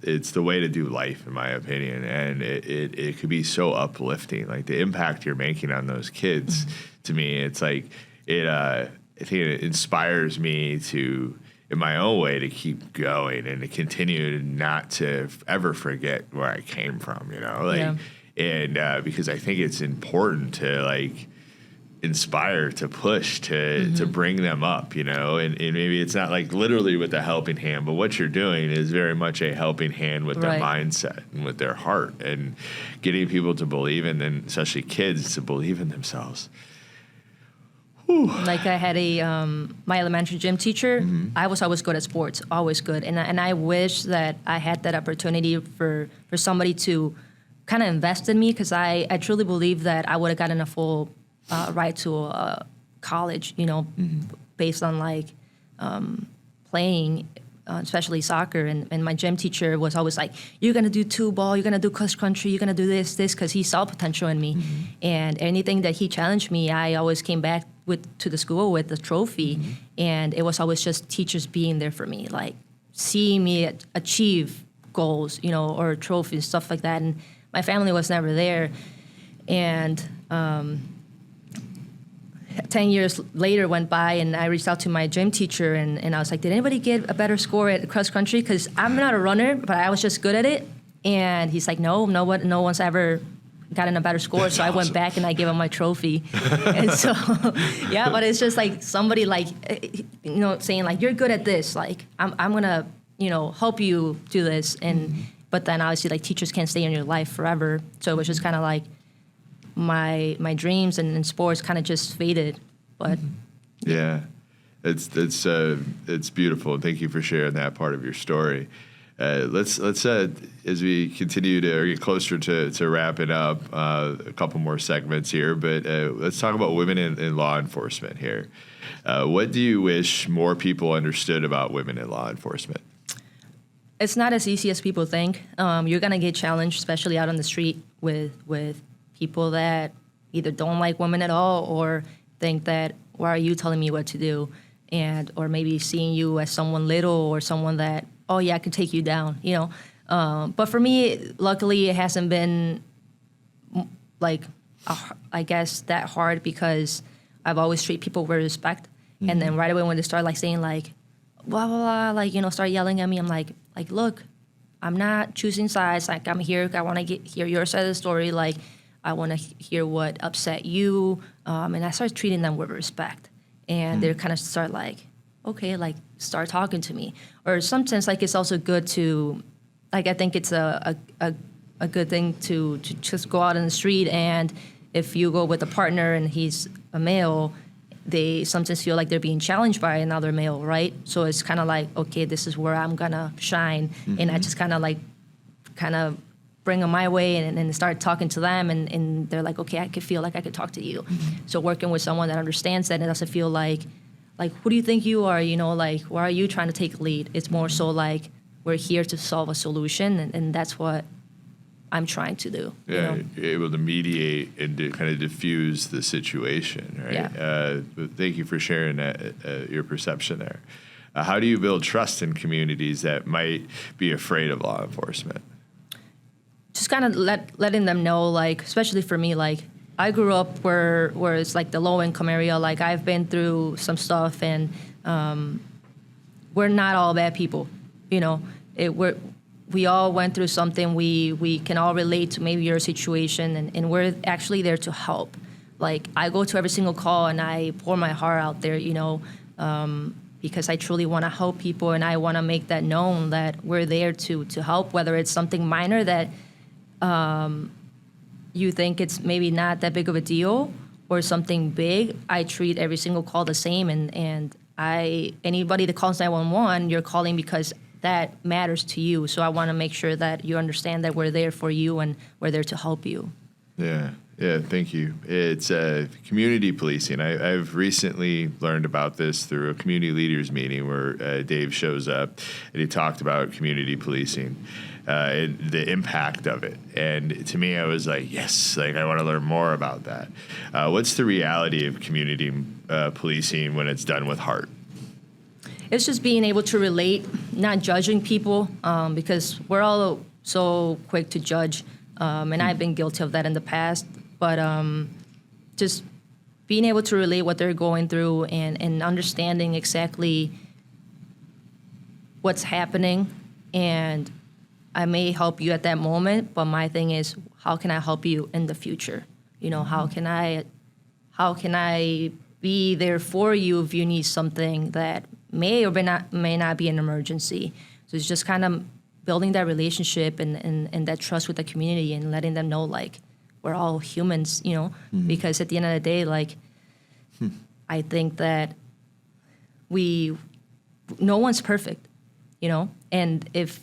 it's the way to do life, in my opinion, and it could be so uplifting. Like the impact you're making on those kids, to me, it's like I think it inspires me to, in my own way, to keep going and to continue not to ever forget where I came from, you know, like, and because I think it's important to like inspire, to push, to bring them up, you know, and maybe it's not like literally with a helping hand, but what you're doing is very much a helping hand with their mindset and with their heart, and getting people to believe in, and especially kids to believe in themselves. Whew. Like I had my elementary gym teacher. I was always good at sports, always good, and I wish that I had that opportunity for somebody to kind of invest in me, because I truly believe that I would have gotten a full right to college, you know, based on like playing, especially soccer. And my gym teacher was always like, you're going to do 2-ball, you're going to do cross country, you're going to do this, because he saw potential in me. And anything that he challenged me, I always came back to the school with a trophy. And it was always just teachers being there for me, like seeing me achieve goals, you know, or trophies, stuff like that. And my family was never there. And 10 years later went by, and I reached out to my gym teacher, and I was like, did anybody get a better score at cross country? Because I'm not a runner, but I was just good at it. And he's like, no one's ever gotten a better score. That's so awesome. I went back and I gave him my trophy. And so, yeah, but it's just like somebody like, you know, saying like, you're good at this. Like, I'm going to, you know, help you do this. And, but then obviously like teachers can't stay in your life forever. So it was just kind of like, my dreams and sports kind of just faded, but yeah, it's beautiful. Thank you for sharing that part of your story. Let's as we continue to get closer to wrapping up, a couple more segments here, but let's talk about women in law enforcement here. What do you wish more people understood about women in law enforcement? It's not as easy as people think. You're gonna get challenged, especially out on the street with people that either don't like women at all, or think that, why are you telling me what to do? And, or maybe seeing you as someone little, or someone that, oh yeah, I can take you down, you know? But for me, luckily it hasn't been like, I guess that hard, because I've always treated people with respect. And then right away when they start like saying like, blah, blah, blah, like, you know, start yelling at me, I'm like, look, I'm not choosing sides. Like, I'm here, I want to hear your side of the story. Like, I want to hear what upset you. And I start treating them with respect. And they kind of start like, okay, like, start talking to me. Or sometimes, like, it's also good to, like, I think it's a good thing to just go out in the street, and if you go with a partner and he's a male, they sometimes feel like they're being challenged by another male, right? So it's kind of like, okay, this is where I'm gonna shine. And I just kind of bring them my way, and start talking to them, and they're like, okay, I could feel like I could talk to you. So working with someone that understands that and doesn't feel like, who do you think you are? You know, like, why are you trying to take lead? It's more so like, we're here to solve a solution, and that's what I'm trying to do. Yeah, you know? you're able to mediate and to kind of diffuse the situation, right? Yeah. Thank you for sharing that, your perception there. How do you build trust in communities that might be afraid of law enforcement? Just kind of letting them know, like, especially for me, like, I grew up where it's like the low income area. Like, I've been through some stuff, and we're not all bad people, you know. We all went through something. We can all relate to maybe your situation, and we're actually there to help. Like, I go to every single call and I pour my heart out there, you know, because I truly want to help people, and I want to make that known that we're there to help, whether it's something minor that you think it's maybe not that big of a deal, or something big. I treat every single call the same, and anybody that calls 911, you're calling because that matters to you. So I want to make sure that you understand that we're there for you, and we're there to help you. Yeah. Yeah, thank you. It's community policing. I've recently learned about this through a community leaders meeting where Dave shows up and he talked about community policing and the impact of it. And to me, I was like, yes, like I want to learn more about that. What's the reality of community policing when it's done with heart? It's just being able to relate, not judging people, because we're all so quick to judge, and I've been guilty of that in the past. But just being able to relate what they're going through and understanding exactly what's happening. And I may help you at that moment, but my thing is, how can I help you in the future? You know, how can I be there for you if you need something that may or may not be an emergency? So it's just kind of building that relationship and that trust with the community and letting them know, like, we're all humans, you know, because at the end of the day, like, I think that no one's perfect, you know, and if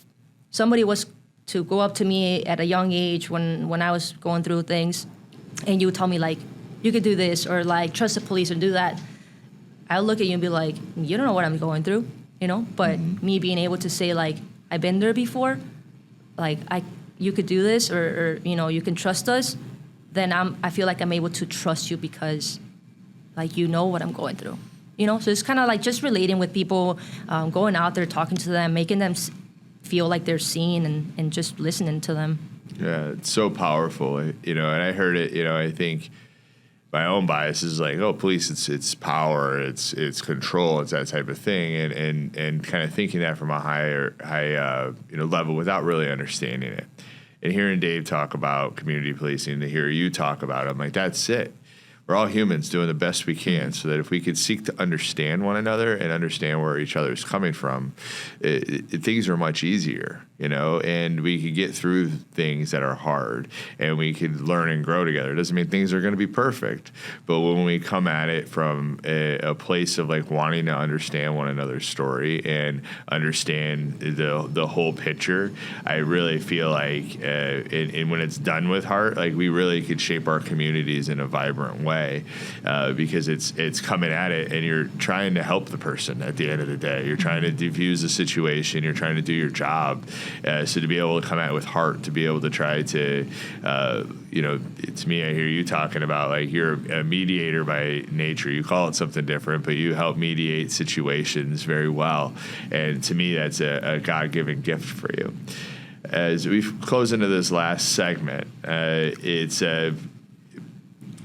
somebody was to go up to me at a young age when I was going through things and you would tell me, like, you could do this or, like, trust the police and do that, I'll look at you and be like, you don't know what I'm going through, you know, but me being able to say, like, I've been there before, like, you could do this or you know, you can trust us, then I feel like I'm able to trust you because, like, you know what I'm going through, you know? So it's kind of like just relating with people, going out there, talking to them, making them feel like they're seen and just listening to them. Yeah, it's so powerful, you know, and I heard it, you know, I think my own bias is like, oh, police, it's power, it's control, it's that type of thing, and kind of thinking that from a high you know, level without really understanding it. And hearing Dave talk about community policing, to hear you talk about it, I'm like, that's it. We're all humans doing the best we can, so that if we could seek to understand one another and understand where each other is coming from, things are much easier, you know, and we could get through things that are hard and we could learn and grow together. It doesn't mean things are going to be perfect, but when we come at it from a place of, like, wanting to understand one another's story and understand the whole picture, I really feel like, and when it's done with heart, like, we really could shape our communities in a vibrant way. Because it's coming at it and you're trying to help the person at the end of the day. You're trying to diffuse the situation. You're trying to do your job. So to be able to come at it with heart, to be able to try to, you know, to me, I hear you talking about, like, you're a mediator by nature. You call it something different, but you help mediate situations very well. And to me, that's a God-given gift for you. As we close into this last segment, it's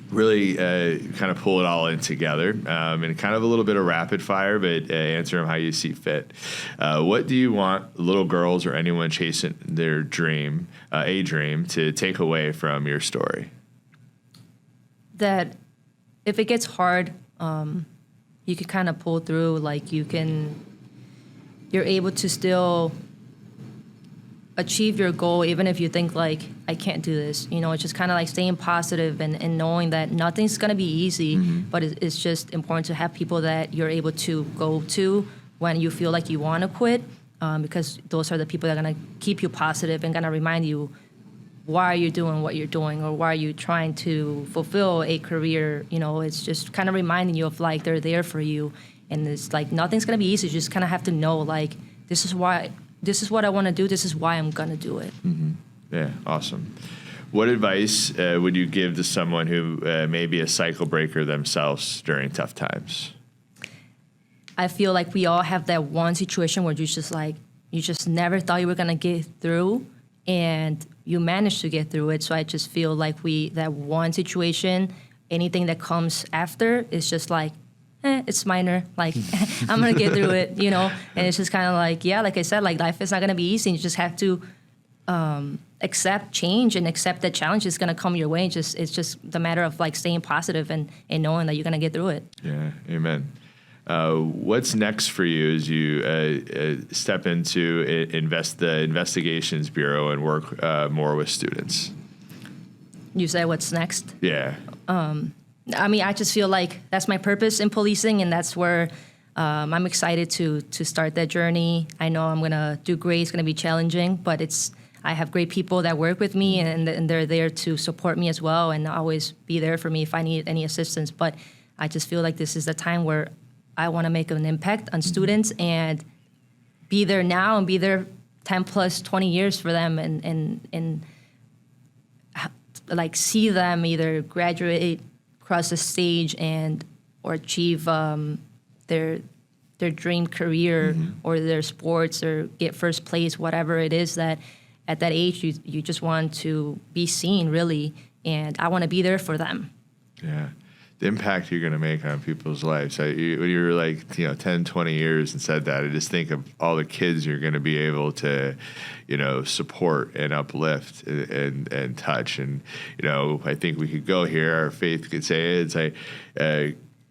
really kind of pull it all in together and kind of a little bit of rapid fire, but answer them how you see fit. What do you want little girls or anyone chasing their dream, a dream, to take away from your story? That if it gets hard, you can kind of pull through. Like, you're able to still achieve your goal, even if you think, like, I can't do this. You know, it's just kind of like staying positive and knowing that nothing's going to be easy, but it's just important to have people that you're able to go to when you feel like you want to quit, because those are the people that are going to keep you positive and going to remind you why you're doing what you're doing or why you're trying to fulfill a career. You know, it's just kind of reminding you of, like, they're there for you. And it's like nothing's going to be easy. You just kind of have to know, like, this is what I want to do. This is why I'm going to do it. Yeah, awesome. What advice would you give to someone who may be a cycle breaker themselves during tough times? I feel like we all have that one situation where you just never thought you were going to get through, and you managed to get through it. So I just feel like that one situation, anything that comes after is just like, it's minor. Like, I'm going to get through it, you know? And it's just kind of like, yeah, like I said, like, life is not going to be easy. You just have to accept change and accept that challenge is going to come your way. It's just the matter of, like, staying positive and knowing that you're going to get through it. Yeah, amen. What's next for you as you step into the Investigations Bureau and work more with students? You say what's next? Yeah. I mean, I just feel like that's my purpose in policing, and that's where I'm excited to start that journey. I know I'm going to do great. It's going to be challenging, but I have great people that work with me, and they're there to support me as well and always be there for me if I need any assistance. But I just feel like this is the time where I want to make an impact on students and be there now and be there 10 plus 20 years for them and like see them either graduate, cross the stage, or achieve their dream career or their sports or get first place, whatever it is that at that age you just want to be seen, really, and I want to be there for them. Yeah. The impact you're going to make on people's lives. When you were like, 10, 20 years and said that, I just think of all the kids you're going to be able to, support and uplift and touch. And, I think we could go here. Our faith could say it's like,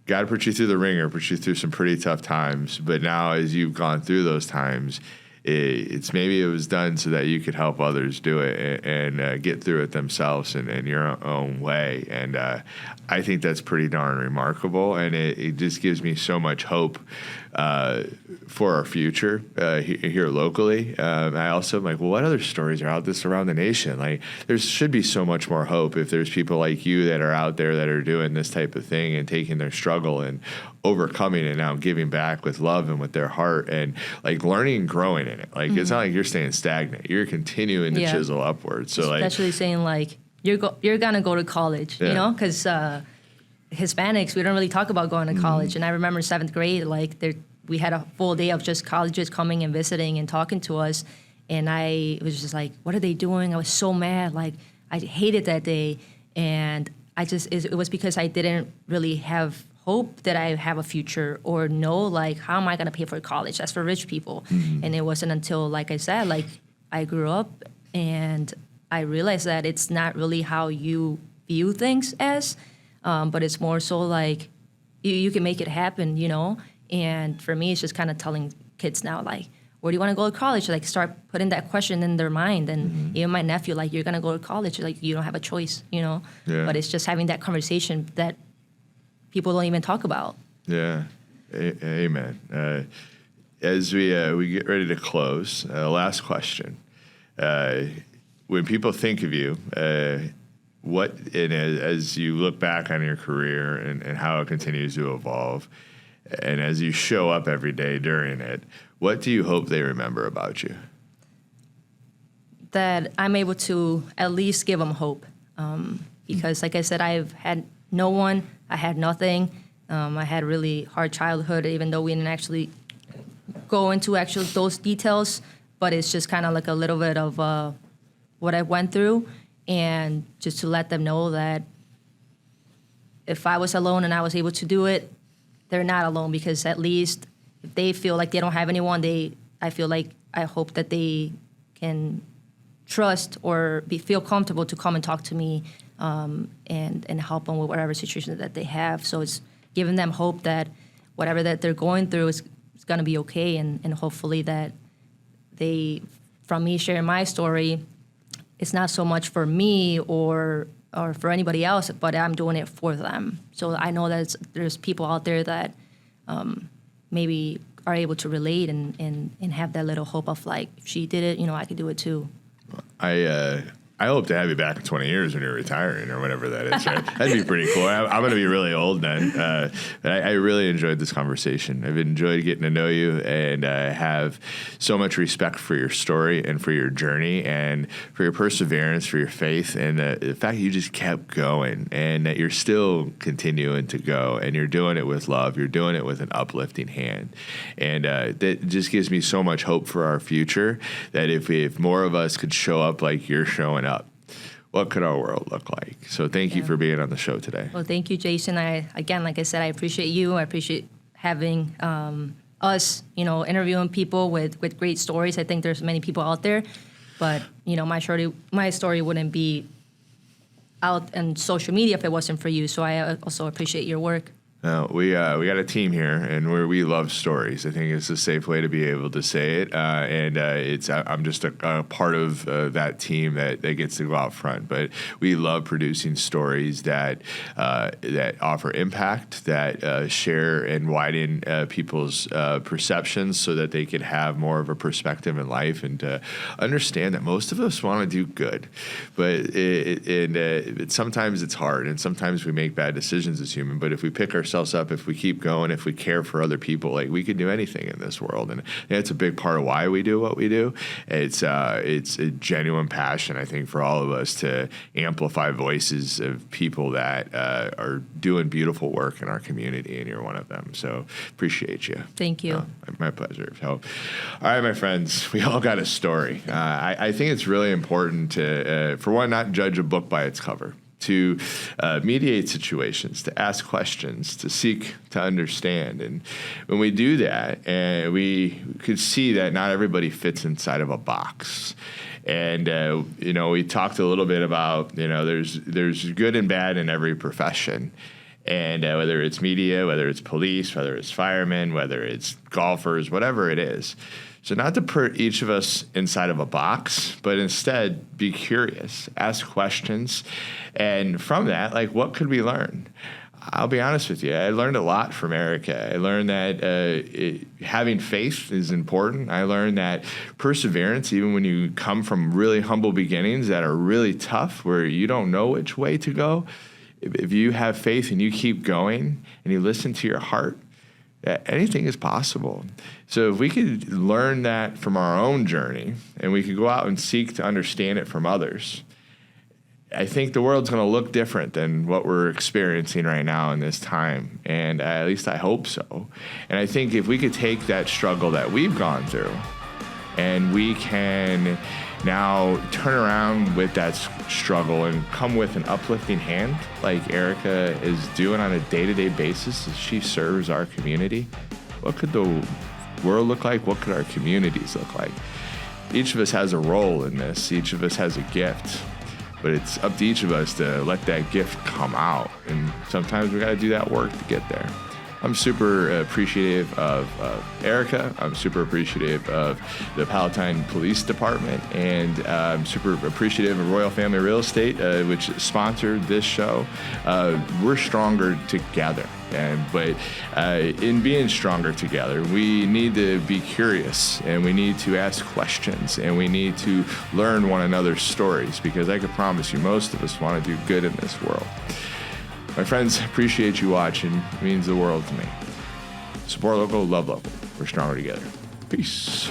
God put you through the ringer, put you through some pretty tough times. But now as you've gone through those times, it's maybe it was done so that you could help others do it and get through it themselves in your own way. And I think that's pretty darn remarkable. And it just gives me so much hope for our future here locally. I also am like, well, what other stories are out this around the nation? Like, there should be so much more hope if there's people like you that are out there that are doing this type of thing and taking their struggle and overcoming it now, giving back with love and with their heart and like learning and growing in it. Like, it's not like you're staying stagnant. You're continuing to chisel upwards. So especially saying like, you're going to go to college, because Hispanics, we don't really talk about going to college. And I remember 7th grade, like we had a full day of just colleges coming and visiting and talking to us. And I was just like, what are they doing? I was so mad. Like, I hated that day. And it was because I didn't really have hope that I have a future or know, like, how am I going to pay for college? That's for rich people. And it wasn't until, like I said, like, I grew up and I realized that it's not really how you view things as, but it's more so like you can make it happen, And for me, it's just kind of telling kids now, like, where do you want to go to college? Like, start putting that question in their mind. And even my nephew, like, you're going to go to college. Like, you don't have a choice, Yeah. But it's just having that conversation that people don't even talk about. Yeah. Amen. As we get ready to close, last question. When people think of you, as you look back on your career and how it continues to evolve, and as you show up every day during it, what do you hope they remember about you? That I'm able to at least give them hope. Because, like I said, I've had no one. I had nothing. I had a really hard childhood, even though we didn't actually go into those details. But it's just kind of like a little bit of what I went through. And just to let them know that if I was alone and I was able to do it, they're not alone, because at least if they feel like they don't have anyone, I hope that they can trust or feel comfortable to come and talk to me and help them with whatever situation that they have. So it's giving them hope that whatever that they're going through is going to be okay, and hopefully that from me sharing my story, it's not so much for me or for anybody else, but I'm doing it for them. So I know that there's people out there that maybe are able to relate and have that little hope of, like, if she did it, I could do it too. I hope to have you back in 20 years when you're retiring or whatever that is. Right? That'd be pretty cool. I'm going to be really old then. I really enjoyed this conversation. I've enjoyed getting to know you, and I have so much respect for your story and for your journey and for your perseverance, for your faith, and the fact that you just kept going and that you're still continuing to go, and you're doing it with love. You're doing it with an uplifting hand. And that just gives me so much hope for our future, that if more of us could show up like you're showing up, what could our world look like? So thank you for being on the show today. Well, thank you, Jason. Again, like I said, I appreciate you. I appreciate having us, interviewing people with great stories. I think there's many people out there, but, my story wouldn't be out on social media if it wasn't for you. So I also appreciate your work. We got a team here, and we love stories. I think it's a safe way to be able to say it, I'm just a part of that team that gets to go out front. But we love producing stories that offer impact, that share and widen people's perceptions, so that they can have more of a perspective in life and to understand that most of us want to do good, but sometimes it's hard, and sometimes we make bad decisions as human. But if we pick ourselves up, if we keep going, if we care for other people, like, we can do anything in this world. And it's a big part of why we do what we do. It's a genuine passion, I think, for all of us to amplify voices of people that are doing beautiful work in our community, and you're one of them. So appreciate you. Thank you. My pleasure. So, all right, my friends, we all got a story. I think it's really important to, for one, not judge a book by its cover, to mediate situations, to ask questions, to seek to understand. And when we do that, we could see that not everybody fits inside of a box. And, we talked a little bit about, there's good and bad in every profession. And whether it's media, whether it's police, whether it's firemen, whether it's golfers, whatever it is. So not to put each of us inside of a box, but instead be curious, ask questions. And from that, like, what could we learn? I'll be honest with you. I learned a lot from Erica. I learned that having faith is important. I learned that perseverance, even when you come from really humble beginnings that are really tough, where you don't know which way to go, if you have faith and you keep going and you listen to your heart, anything is possible. So if we could learn that from our own journey, and we could go out and seek to understand it from others, I think the world's going to look different than what we're experiencing right now in this time. And at least I hope so. And I think if we could take that struggle that we've gone through, and we can now turn around with that struggle and come with an uplifting hand, like Erica is doing on a day-to-day basis as she serves our community, what could the world look like? What could our communities look like? Each of us has a role in this. Each of us has a gift. But it's up to each of us to let that gift come out. And sometimes we got to do that work to get there. I'm super appreciative of Erica. I'm super appreciative of the Palatine Police Department, and I'm super appreciative of Royal Family Real Estate, which sponsored this show. We're stronger together. But in being stronger together, we need to be curious, and we need to ask questions, and we need to learn one another's stories, because I can promise you most of us want to do good in this world. My friends, appreciate you watching. It means the world to me. Support local, love local. We're stronger together. Peace.